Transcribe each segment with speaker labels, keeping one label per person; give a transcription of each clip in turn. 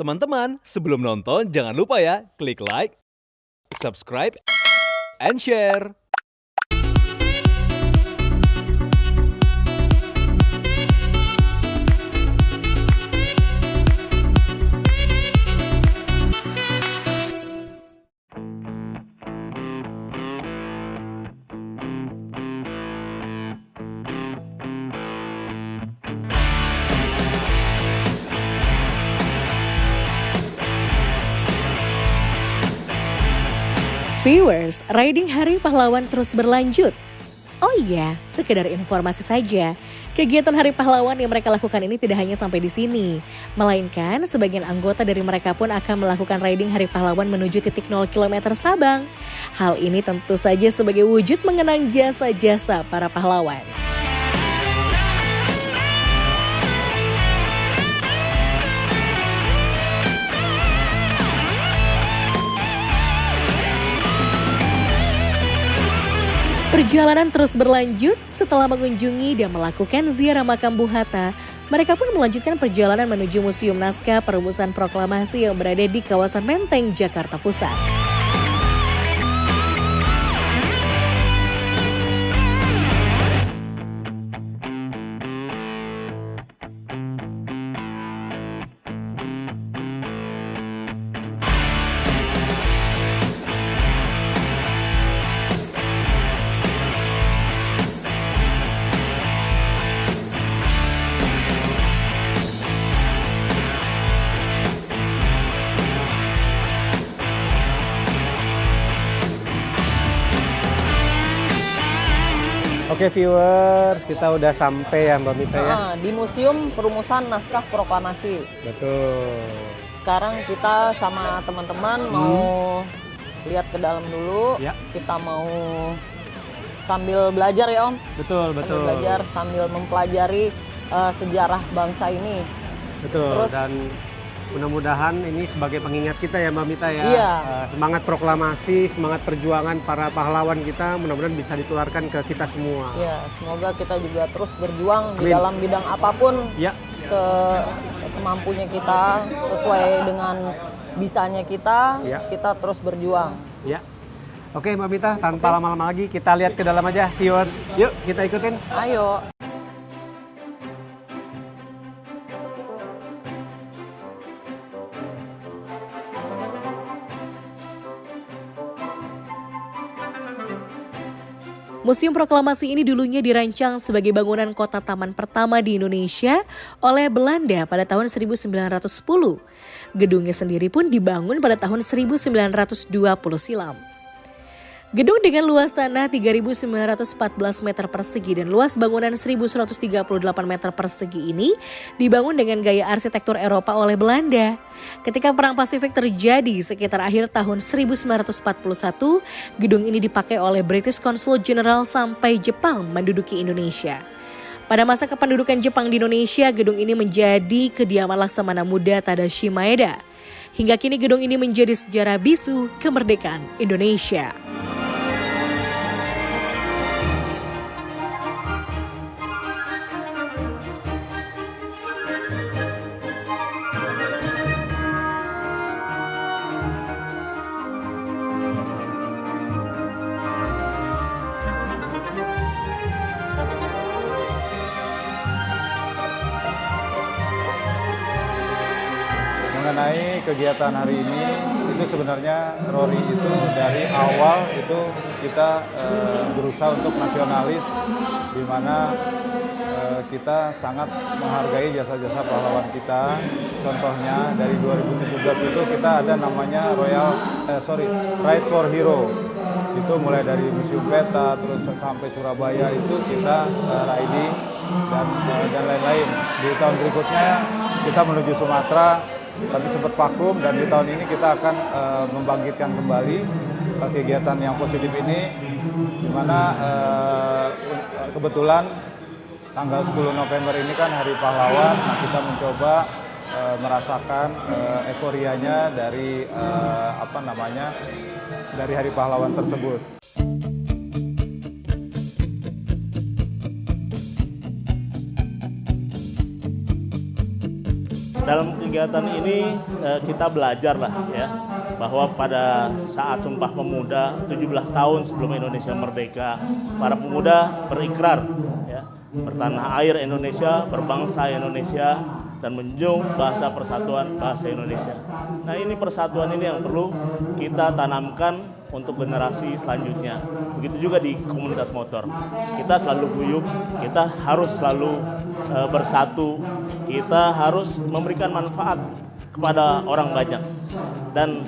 Speaker 1: Teman-teman, sebelum nonton jangan lupa ya, klik like, subscribe, and share.
Speaker 2: Viewers, Riding Hari Pahlawan terus berlanjut. Oh iya, sekedar informasi saja, kegiatan Hari Pahlawan yang mereka lakukan ini tidak hanya sampai di sini, melainkan sebagian anggota dari mereka pun akan melakukan riding Hari Pahlawan menuju titik 0 km Sabang. Hal ini tentu saja sebagai wujud mengenang jasa-jasa para pahlawan. Perjalanan terus berlanjut setelah mengunjungi dan melakukan ziarah makam Bung Hatta. Mereka pun melanjutkan perjalanan menuju Museum Naskah Perumusan Proklamasi yang berada di kawasan Menteng, Jakarta Pusat.
Speaker 3: Oke viewers, kita udah sampai ya Mbak Mita ya.
Speaker 4: Di Museum Perumusan Naskah Proklamasi.
Speaker 3: Betul.
Speaker 4: Sekarang kita sama teman-teman mau lihat ke dalam dulu.
Speaker 3: Ya.
Speaker 4: Kita mau sambil belajar ya Om.
Speaker 3: Betul.
Speaker 4: Sambil belajar, sambil mempelajari sejarah bangsa ini.
Speaker 3: Betul.
Speaker 4: Terus,
Speaker 3: dan mudah-mudahan ini sebagai pengingat kita ya Mbak Mita ya.
Speaker 4: Iya.
Speaker 3: Semangat proklamasi, semangat perjuangan para pahlawan kita mudah-mudahan bisa ditularkan ke kita semua.
Speaker 4: Ya, semoga kita juga terus berjuang di
Speaker 3: Amin.
Speaker 4: dalam bidang apapun.
Speaker 3: Ya.
Speaker 4: Semampunya kita, sesuai dengan bisanya kita,
Speaker 3: Ya.
Speaker 4: kita terus berjuang.
Speaker 3: Ya. Oke Mbak Mita, tanpa lama-lama lagi kita lihat ke dalam aja viewers. Yuk kita ikutin.
Speaker 4: Ayo.
Speaker 2: Museum Proklamasi ini dulunya dirancang sebagai bangunan kota taman pertama di Indonesia oleh Belanda pada tahun 1910. Gedungnya sendiri pun dibangun pada tahun 1920 silam. Gedung dengan luas tanah 3.914 meter persegi dan luas bangunan 1.138 meter persegi ini dibangun dengan gaya arsitektur Eropa oleh Belanda. Ketika Perang Pasifik terjadi sekitar akhir tahun 1941, gedung ini dipakai oleh British Consul General sampai Jepang menduduki Indonesia. Pada masa kependudukan Jepang di Indonesia, gedung ini menjadi kediaman Laksamana Muda Tadashi Maeda. Hingga kini gedung ini menjadi sejarah bisu kemerdekaan Indonesia.
Speaker 5: Mengenai kegiatan hari ini, itu sebenarnya Rory itu dari awal itu kita berusaha untuk nasionalis, di mana kita sangat menghargai jasa-jasa pahlawan kita. Contohnya dari 2017 itu kita ada namanya Ride for Hero. Itu mulai dari Museum Peta terus sampai Surabaya itu kita riding dan lain-lain. Di tahun berikutnya kita menuju Sumatera. Tapi sempat vakum dan di tahun ini kita akan membangkitkan kembali kegiatan yang positif ini, di mana kebetulan tanggal 10 November ini kan Hari Pahlawan. Nah, kita mencoba merasakan euforianya dari dari Hari Pahlawan tersebut.
Speaker 6: dalam kegiatan ini kita belajar lah ya, bahwa pada saat Sumpah Pemuda 17 tahun sebelum Indonesia merdeka, para pemuda berikrar ya, bertanah air Indonesia, berbangsa Indonesia, dan menjunjung bahasa persatuan bahasa Indonesia. Nah, ini persatuan ini yang perlu kita tanamkan untuk generasi selanjutnya. Begitu juga di komunitas motor. Kita selalu guyup, kita harus selalu bersatu, kita harus memberikan manfaat kepada orang banyak. Dan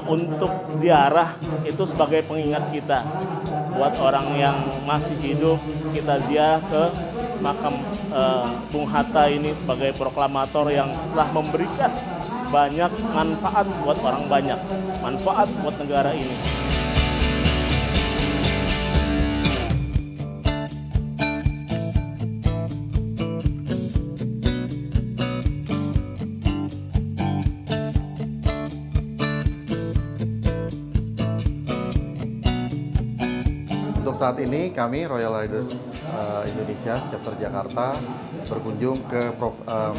Speaker 6: untuk ziarah itu sebagai pengingat kita. Buat orang yang masih hidup, kita ziarah ke makam Bung Hatta ini sebagai proklamator yang telah memberikan banyak manfaat buat orang banyak, manfaat buat negara ini.
Speaker 5: Untuk saat ini kami Royal Riders Indonesia Chapter Jakarta berkunjung ke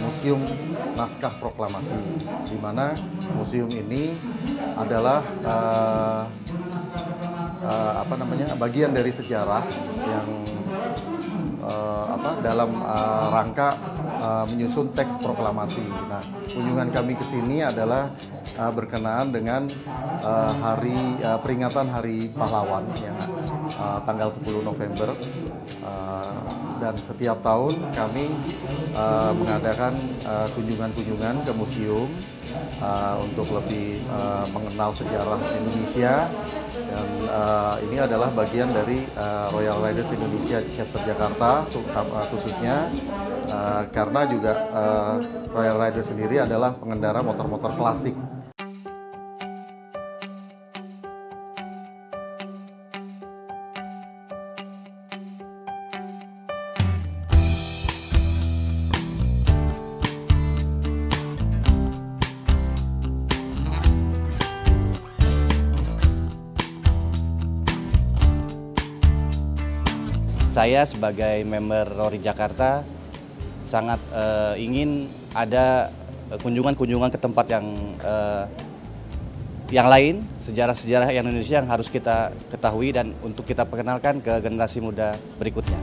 Speaker 5: Museum Naskah Proklamasi, di mana museum ini adalah bagian dari sejarah yang dalam rangka menyusun teks proklamasi. Nah, kunjungan kami ke sini adalah berkenaan dengan peringatan Hari Pahlawan yang tanggal 10 November. Dan setiap tahun kami mengadakan kunjungan-kunjungan ke museum untuk lebih mengenal sejarah Indonesia. Dan ini adalah bagian dari Royal Riders Indonesia Chapter Jakarta khususnya, karena juga Royal Riders sendiri adalah pengendara motor-motor klasik.
Speaker 7: Saya sebagai member Rory Jakarta sangat ingin ada kunjungan-kunjungan ke tempat yang lain, sejarah-sejarah Indonesia yang harus kita ketahui dan untuk kita perkenalkan ke generasi muda berikutnya.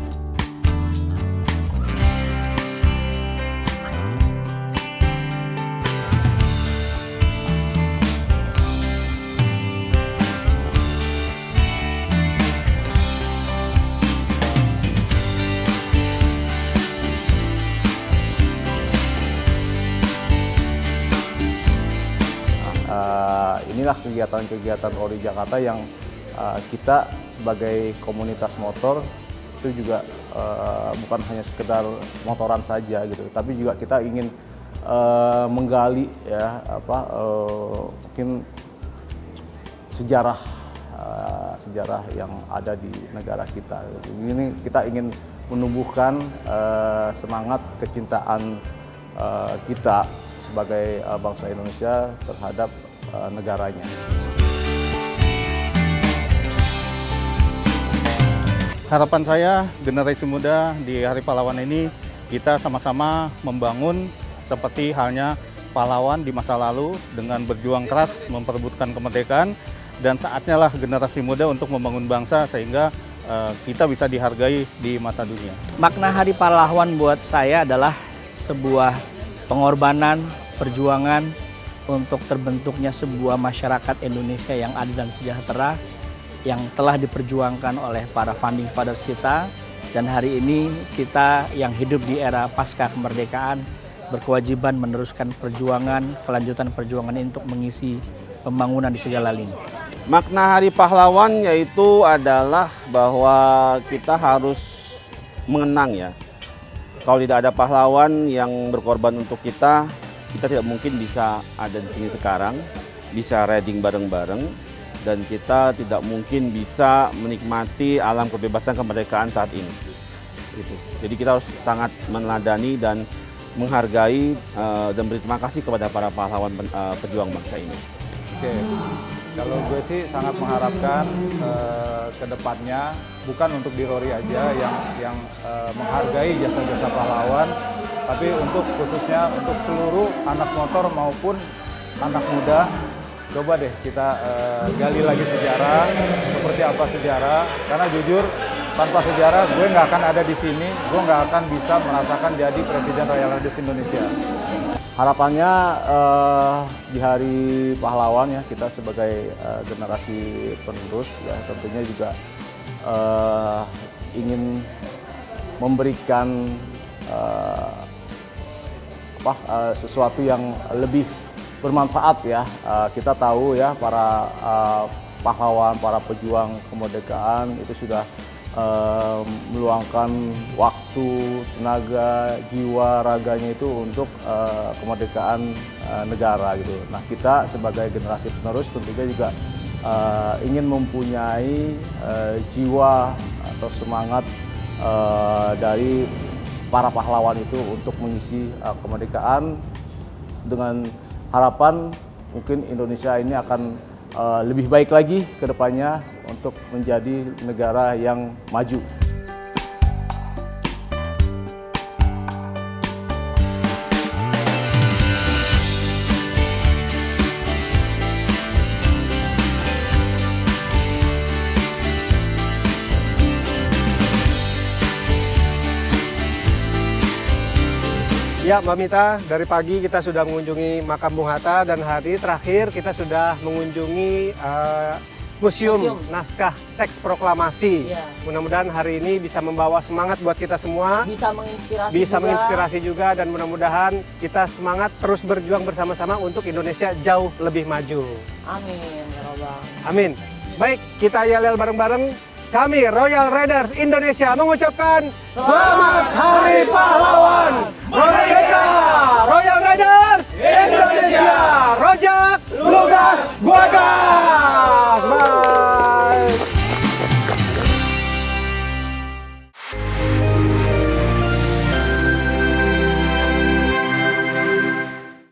Speaker 8: Inilah kegiatan-kegiatan Rory Jakarta yang kita sebagai komunitas motor itu juga bukan hanya sekedar motoran saja gitu, tapi juga kita ingin menggali ya mungkin sejarah yang ada di negara kita. Ini kita ingin menumbuhkan semangat kecintaan kita sebagai bangsa Indonesia terhadap negaranya.
Speaker 9: Harapan saya generasi muda di Hari Pahlawan ini kita sama-sama membangun seperti halnya pahlawan di masa lalu dengan berjuang keras memperebutkan kemerdekaan, dan saatnya lah generasi muda untuk membangun bangsa sehingga kita bisa dihargai di mata dunia.
Speaker 10: Makna Hari Pahlawan buat saya adalah sebuah pengorbanan, perjuangan untuk terbentuknya sebuah masyarakat Indonesia yang adil dan sejahtera yang telah diperjuangkan oleh para founding fathers kita. Dan hari ini kita yang hidup di era pasca kemerdekaan berkewajiban meneruskan perjuangan, kelanjutan perjuangan ini untuk mengisi pembangunan di segala lini.
Speaker 11: Makna Hari Pahlawan yaitu adalah bahwa kita harus mengenang ya. Kalau tidak ada pahlawan yang berkorban untuk kita tidak mungkin bisa ada di sini sekarang, bisa riding bareng-bareng, dan kita tidak mungkin bisa menikmati alam kebebasan kemerdekaan saat ini. Gitu. Jadi kita harus sangat meneladani dan menghargai dan berterima kasih kepada para pahlawan pejuang bangsa ini.
Speaker 5: Oke, kalau gue sih sangat mengharapkan ke depannya bukan untuk di Rory aja yang menghargai jasa-jasa pahlawan, tapi untuk khususnya untuk seluruh anak motor maupun anak muda, coba deh kita gali lagi sejarah, seperti apa sejarah, karena jujur tanpa sejarah gue nggak akan ada di sini, gue nggak akan bisa merasakan jadi Presiden Royal Riders Indonesia.
Speaker 8: Harapannya di Hari Pahlawan ya, kita sebagai generasi penerus ya tentunya juga ingin memberikan sesuatu yang lebih bermanfaat ya. Kita tahu ya para pahlawan, para pejuang kemerdekaan itu sudah meluangkan waktu, tenaga, jiwa, raganya itu untuk kemerdekaan negara gitu. Nah, kita sebagai generasi penerus tentunya juga ingin mempunyai jiwa atau semangat dari para pahlawan itu untuk mengisi kemerdekaan, dengan harapan mungkin Indonesia ini akan lebih baik lagi ke depannya untuk menjadi negara yang maju.
Speaker 3: Ya, Mbak Mita, dari pagi kita sudah mengunjungi makam Bung Hatta dan hari terakhir kita sudah mengunjungi Museum Naskah Teks Proklamasi.
Speaker 4: Ya.
Speaker 3: Mudah-mudahan hari ini bisa membawa semangat buat kita semua.
Speaker 4: Bisa
Speaker 3: menginspirasi juga dan mudah-mudahan kita semangat terus berjuang bersama-sama untuk Indonesia jauh lebih maju.
Speaker 4: Amin, ya Rabbal.
Speaker 3: Amin. Baik, kita yel-yel bareng-bareng. Kami Royal Riders Indonesia mengucapkan Selamat Hari Pahlawan Merdeka! Royal Riders Indonesia! Rojak, Lugas, Buaga!